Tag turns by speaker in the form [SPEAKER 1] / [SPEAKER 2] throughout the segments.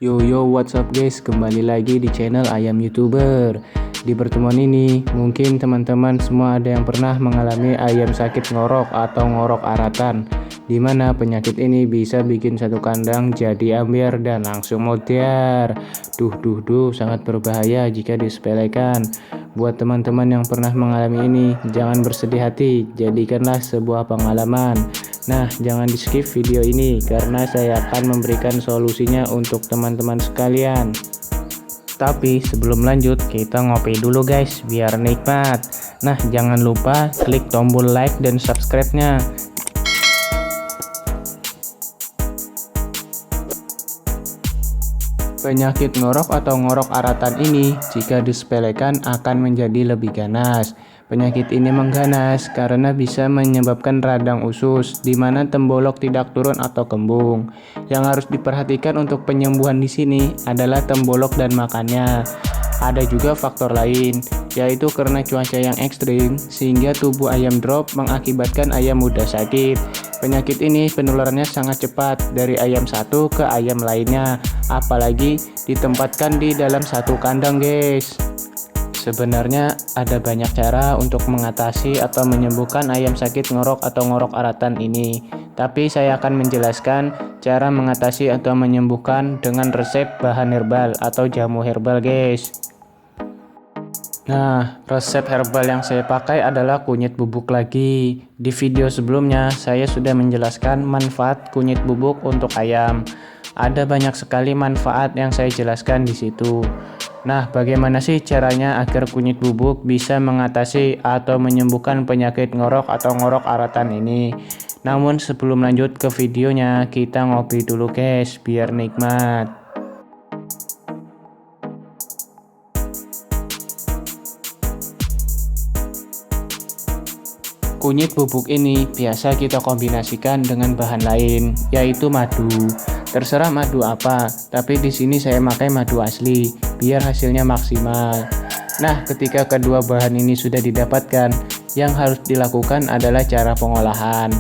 [SPEAKER 1] Yo yo, what's up guys, kembali lagi di channel Ayam Youtuber. Di pertemuan ini mungkin teman-teman semua ada yang pernah mengalami ayam sakit ngorok atau ngorok aratan, dimana penyakit ini bisa bikin satu kandang jadi ambiar dan langsung mutiara. Sangat berbahaya jika disepelekan. Buat teman-teman yang pernah mengalami ini, jangan bersedih hati, jadikanlah sebuah pengalaman. Nah, jangan di skip video ini karena saya akan memberikan solusinya untuk teman-teman sekalian. Tapi sebelum lanjut, kita ngopi dulu guys, biar nikmat. Nah, jangan lupa klik tombol like dan subscribe-nya. Penyakit ngorok atau ngorok aratan ini jika disepelekan akan menjadi lebih ganas. Penyakit ini mengganas karena bisa menyebabkan radang usus, di mana tembolok tidak turun atau kembung. Yang harus diperhatikan untuk penyembuhan di sini adalah tembolok dan makannya. Ada juga faktor lain, yaitu karena cuaca yang ekstrim, sehingga tubuh ayam drop mengakibatkan ayam mudah sakit. Penyakit ini penularannya sangat cepat dari ayam satu ke ayam lainnya, apalagi ditempatkan di dalam satu kandang guys. Sebenarnya ada banyak cara untuk mengatasi atau menyembuhkan ayam sakit ngorok atau ngorok aratan ini. Tapi saya akan menjelaskan cara mengatasi atau menyembuhkan dengan resep bahan herbal atau jamu herbal guys. Nah, resep herbal yang saya pakai adalah kunyit bubuk lagi. Di video sebelumnya saya sudah menjelaskan manfaat kunyit bubuk untuk ayam. Ada banyak sekali manfaat yang saya jelaskan di situ. Nah, bagaimana sih caranya agar kunyit bubuk bisa mengatasi atau menyembuhkan penyakit ngorok atau ngorok aratan ini? Namun sebelum lanjut ke videonya, kita ngopi dulu guys, biar nikmat. Kunyit bubuk ini biasa kita kombinasikan dengan bahan lain, yaitu madu. Terserah madu apa, tapi di sini saya pakai madu asli, biar hasilnya maksimal. Nah, ketika kedua bahan ini sudah didapatkan, yang harus dilakukan adalah cara pengolahan.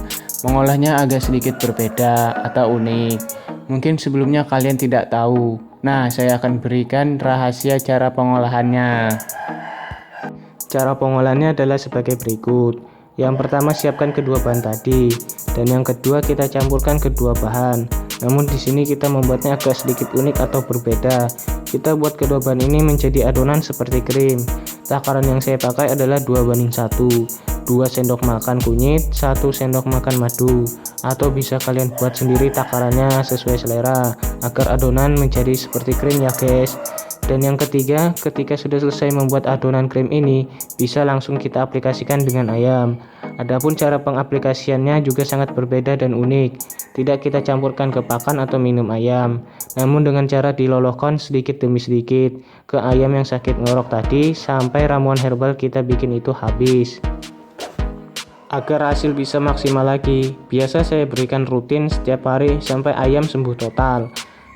[SPEAKER 1] Mengolahnya agak sedikit berbeda atau unik. Mungkin sebelumnya kalian tidak tahu. Nah, saya akan berikan rahasia cara pengolahannya. Cara pengolahannya adalah sebagai berikut. Yang pertama, siapkan kedua bahan tadi, dan yang kedua kita campurkan kedua bahan. Namun di sini kita membuatnya agak sedikit unik atau berbeda. Kita buat kedua bahan ini menjadi adonan seperti krim. Takaran yang saya pakai adalah 2:1. 2 sendok makan kunyit, 1 sendok makan madu. Atau bisa kalian buat sendiri takarannya sesuai selera agar adonan menjadi seperti krim ya guys. Dan yang ketiga, ketika sudah selesai membuat adonan krim ini, bisa langsung kita aplikasikan dengan ayam. Adapun cara pengaplikasiannya juga sangat berbeda dan unik. Tidak kita campurkan ke pakan atau minum ayam, namun dengan cara diloloskan sedikit demi sedikit ke ayam yang sakit ngorok tadi sampai ramuan herbal kita bikin itu habis. Agar hasil bisa maksimal lagi, biasa saya berikan rutin setiap hari sampai ayam sembuh total.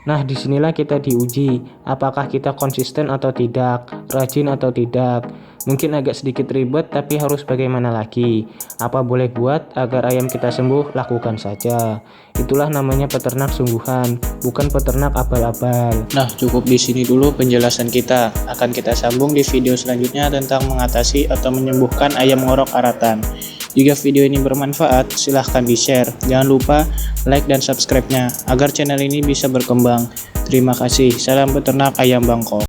[SPEAKER 1] Nah, disinilah kita diuji, apakah kita konsisten atau tidak, rajin atau tidak. Mungkin agak sedikit ribet, tapi harus bagaimana lagi. Apa boleh buat agar ayam kita sembuh, lakukan saja. Itulah namanya peternak sungguhan, bukan peternak abal-abal. Nah, cukup di sini dulu penjelasan kita. Akan kita sambung di video selanjutnya tentang mengatasi atau menyembuhkan ayam ngorok aratan. Jika video ini bermanfaat, silahkan di-share. Jangan lupa like dan subscribe-nya agar channel ini bisa berkembang. Terima kasih. Salam peternak ayam Bangkok.